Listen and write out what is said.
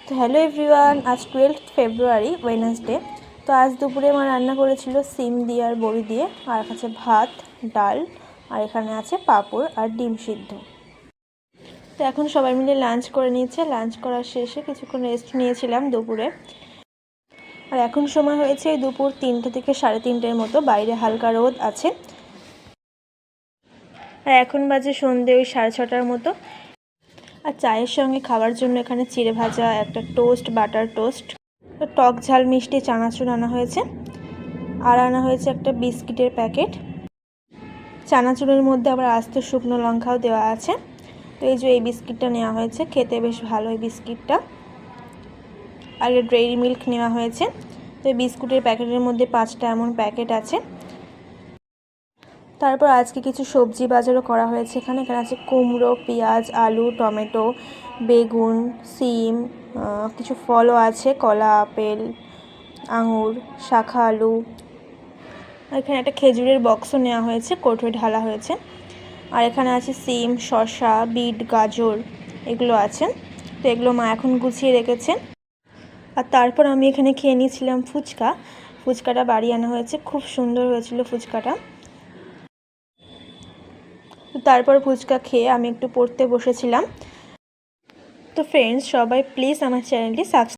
তো hello everyone, আজ 12 ফেব্রুয়ারি Wednesday. তো আজ দুপুরে মা রান্না করেছিল সিম দিয়ে আর বড়ি দিয়ে, আর আছে ভাত, ডাল, আর এখানে আছে পাঁপড় আর ডিম সিদ্ধ। তো এখন সবাই মিলে লাঞ্চ করে নিয়েছে। লাঞ্চ করার শেষে কিছুক্ষণ রেস্ট নিয়েছিলাম দুপুরে। আর এখন সময় হয়েছে দুপুর 3টে থেকে 3:30-এর মতো। বাইরে হালকা রোদ আছে। আর এখন বাজে সন্ধ্যে ওই 6:30টার মতো। আর চায়ের সঙ্গে খাওয়ার জন্য এখানে চিড়ে ভাজা, একটা টোস্ট, বাটার টোস্ট, টক ঝাল মিষ্টি চানাচুর আনা হয়েছে, আর আনা হয়েছে একটা বিস্কিটের প্যাকেট। চানাচুরের মধ্যে আবার আস্ত শুকনো লঙ্কাও দেওয়া আছে। তো এই যে এই বিস্কিটটা নেওয়া হয়েছে, খেতে বেশ ভালো এই বিস্কিটটা। আর ডেইরি মিল্ক নেওয়া হয়েছে। তো এই বিস্কুটের প্যাকেটের মধ্যে 5টা এমন প্যাকেট আছে। তারপর আজকে কিছু সবজি বাজারও করা হয়েছে। এখানে আছে কুমড়ো, পেঁয়াজ, আলু, টমেটো, বেগুন, সিম, কিছু ফলও আছে, কলা, আপেল, আঙুর, শাখা আলু। এখানে একটা খেজুরের বক্সও নেওয়া হয়েছে, কৌটোয় ঢালা হয়েছে। আর এখানে আছে সিম, শসা, বিট, গাজর, এগুলো আছে। তো এগুলো মা এখন গুছিয়ে রেখেছে। আর তারপর আমি এখানে খেয়ে নিয়েছিলাম ফুচকা। ফুচকাটা বাড়ি আনা হয়েছে, খুব সুন্দর হয়েছিল ফুচকাটা। তারপর ফুচকা খেয়ে আমি একটু পড়তে বসেছিলাম। তো ফ্রেন্ডস, সবাই প্লিজ আমার চ্যানেলটি সাবস্ক্রাইব